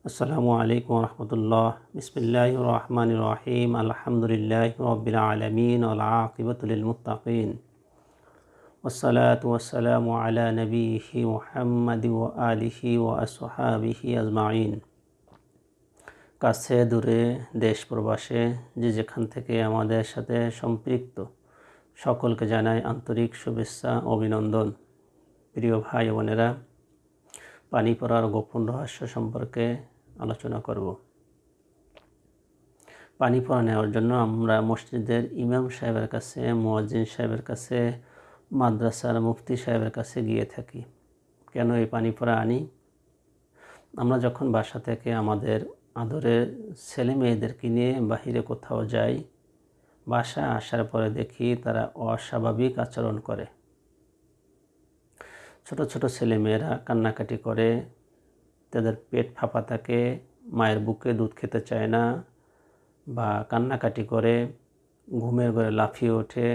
আসসালামু আলাইকুম রহমতুল্লাহ। বিসমিল্লাহির রহমানির রহিম। আলহামদুলিল্লাহি রাব্বিল আলামিন ওয়াল আকিবাতু লিল মুত্তাকিন ওয়াসসালাতু ওয়াসসালামু আলা নবিয়িহি মুহাম্মাদি ওয়া আলিহি ওয়া আসহাবিহি আজমাইন। কাছে দূরে দেশ প্রবাসে যে যেখান থেকে আমাদের সাথে সম্পৃক্ত সকলকে জানাই আন্তরিক শুভেচ্ছা অভিনন্দন। প্রিয় ভাই বোনেরা, পানি পড়ার গোপন রহস্য সম্পর্কে আলোচনা করব। পানি পড়া নেওয়ার জন্য আমরা মসজিদের ইমাম সাহেবের কাছে, মুয়াজ্জিন সাহেবের কাছে, মাদ্রাসার মুফতি সাহেবের কাছে গিয়ে থাকি। কেন এই পানি পড়া আনি? আমরা যখন বাসা থেকে আমাদের আদরের ছেলে মেয়েদেরকে নিয়ে বাহিরে কোথাও যাই, বাসায় আসার পরে দেখি তারা অস্বাভাবিক আচরণ করে। ছোট ছোট ছেলে মেয়েরা কান্নাকাটি করে, তাদের পেট ফাঁপা থাকে, মায়ের বুকে দুধ খেতে চায় না, বা কান্নাকাটি করে, ঘুমের ঘরে লাফিয়ে ওঠে,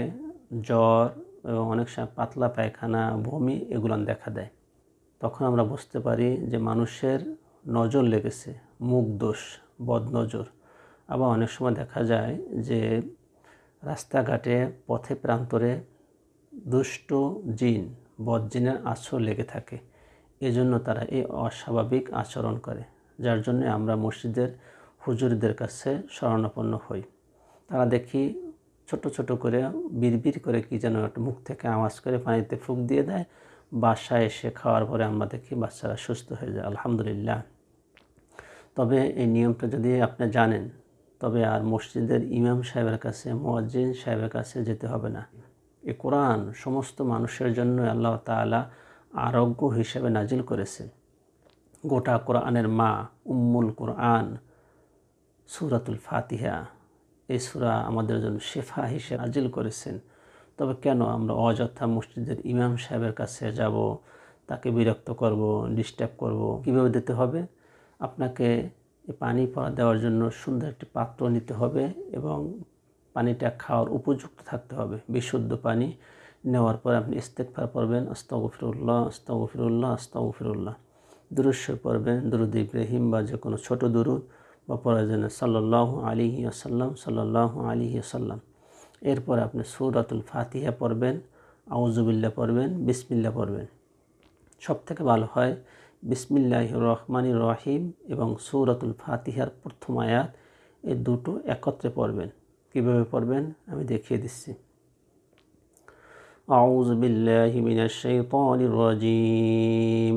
জ্বর এবং অনেক সময় পাতলা পায়খানা, বমি এগুলো দেখা দেয়। তখন আমরা বুঝতে পারি যে মানুষের নজর লেগেছে, মুখ দোষ, বদনজর। আবার অনেক সময় দেখা যায় যে রাস্তাঘাটে পথে প্রান্তরে দুষ্ট জিন, বদজিনের আশ্রয় লেগে থাকে। এজন্য তারা এই অস্বাভাবিক আচরণ করে, যার জন্য আমরা মসজিদের হুজুরদের কাছে শরণাপন্ন হই। তারা দেখি ছোট ছোট করে বিড়বিড় করে কি যেন একটা মুখ থেকে আওয়াজ করে পানিতে ফুঁক দিয়ে দেয়। বাসায় এসে খাওয়ার পরে আমরা দেখি বাচ্চারা সুস্থ হয়ে যায়, আলহামদুলিল্লাহ। তবে এই নিয়মটা যদি আপনি জানেন, তবে আর মসজিদের ইমাম সাহেবের কাছে, মুয়াজ্জিন সাহেবের কাছে যেতে হবে না। এই কোরআন সমস্ত মানুষের জন্য আল্লাহ তাআলা আরোগ্য হিসেবে নাজিল করেছেন। গোটা কোরআনের মা, উম্মুল কোরআন সূরাতুল ফাতিহা, এই সূরা আমাদের জন্য শেফা হিসেবে নাজিল করেছেন। তবে কেন আমরা অযথা মসজিদের ইমাম সাহেবের কাছে যাব, তাকে বিরক্ত করব, ডিস্টার্ব করব? কীভাবে দিতে হবে? আপনাকে পানি পড়া দেওয়ার জন্য সুন্দর একটি পাত্র নিতে হবে এবং পানিটা খাওয়ার উপযুক্ত থাকতে হবে, বিশুদ্ধ পানি। নেওয়ার পর আপনি ইস্তেগফার পড়বেন, আস্তাগফিরুল্লাহ আস্তাগফিরুল্লাহ আস্তাগফিরুল্লাহ। দুরূদ শরীফ পড়বেন, দুরূদ ইব্রাহিম বা যে কোনো ছোটো দুরূদ, বা প্রয়োজনে সাল্লাল্লাহু আলাইহি ওয়াসাল্লাম সাল্লাল্লাহু আলাইহি ওয়াসাল্লাম। এরপর আপনি সূরাতুল ফাতিহা পড়বেন, আউযুবিল্লাহ পড়বেন, বিসমিল্লাহ পড়বেন। সবথেকে ভালো হয় বিসমিল্লাহির রহমানির রহিম এবং সূরাতুল ফাতিহার প্রথম আয়াত, এই দুটো একত্রে পড়বেন। কীভাবে পড়বেন আমি দেখিয়ে দিচ্ছি। আউযু বিল্লাহি মিনাশ শাইতানির রাজীম।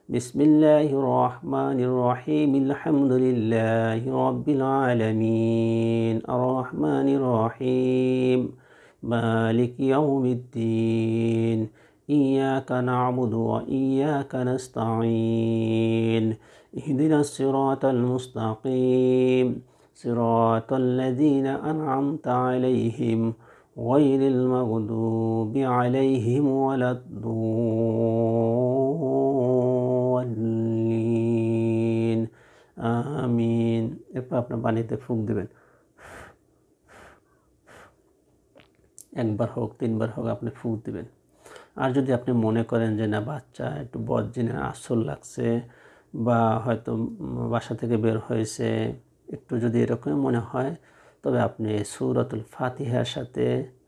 বিসমিল্লাহির রহমানির রহিম। আলহামদুলিল্লাহি রাব্বিল আলামিন আর রহমানির রহিম মালিকি ইয়াউমিদ্দিন ইয়্যাকা না'বুদু ওয়া ইয়্যাকা নাস্তাঈন ইহদিনাস সিরাতাল মুস্তাকিম সিরাতাল লাযীনা আন'আমতা আলাইহিম গায়রিল মাগদুবি আলাইহিম ওয়ালাদ-দাল্লিন। আমিন। এরপর আপনার পানিতে ফুঁক দেবেন, একবার হোক, তিনবার হোক আপনি ফুঁক দেবেন। আর যদি আপনি মনে করেন যে না, বাচ্চা একটু বদজিনের আসর লাগছে বা হয়তো বাসা থেকে বের হয়েছে, একটু যদি এরকম মনে হয়, তবে আপনি সূরাতুল ফাতিহার সাথে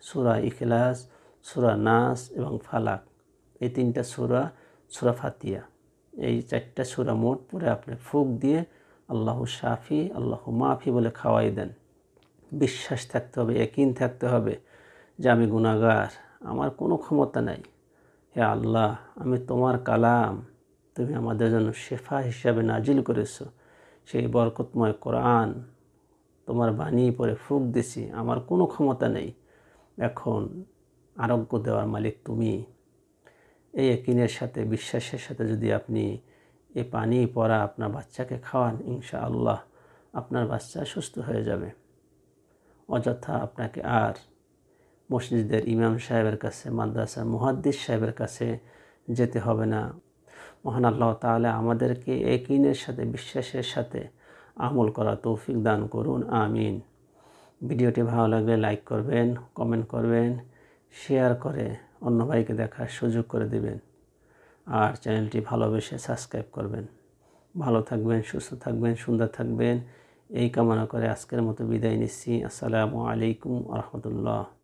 সূরা ইখলাস, সূরা নাস এবং ফালাক, এই তিনটা সূরা, সূরা ফাতিহা, এই চারটা সূরা মোট পড়ে আপনি ফুঁক দিয়ে আল্লাহু শাফি আল্লাহু মাফি বলে খাওয়াই দেন। বিশ্বাস থাকতে হবে, ইয়াকিন থাকতে হবে যে আমি গুনাহগার, আমার কোনো ক্ষমতা নাই। হে আল্লাহ, আমি তোমার কালাম, তুমি আমাদের জন্য শেফা হিসাবে নাজিল করেছো। সেই বরকতময় কোরআন, তোমার বাণী পড়ে ফুঁক দিছি, আমার কোনো ক্ষমতা নেই, এখন আরোগ্য দেওয়ার মালিক তুমি। এই ইয়াকিনের সাথে, বিশ্বাসের সাথে যদি আপনি এই পানি পড়া আপনার বাচ্চাকে খাওয়ান, ইনশাআল্লাহ আপনার বাচ্চা সুস্থ হয়ে যাবে। অযথা আপনাকে আর মসজিদের ইমাম সাহেবের কাছে, মাদ্রাসার মুহাদ্দিস সাহেবের কাছে যেতে হবে না। মহান আল্লাহ তাআলা আমাদেরকে ইয়াকিনের সাথে, বিশ্বাসের সাথে আমল করা তৌফিক দান করুন, আমিন। ভিডিওটি ভালো লাগলে লাইক করবেন, কমেন্ট করবেন, শেয়ার করে অন্য ভাইকে দেখার সুযোগ করে দেবেন, আর চ্যানেলটি ভালোবেসে সাবস্ক্রাইব করবেন। ভালো থাকবেন, সুস্থ থাকবেন, সুন্দর থাকবেন এই কামনা করে আজকের মতো বিদায় নিচ্ছি। আসসালামু আলাইকুম ওয়া রাহমাতুল্লাহ।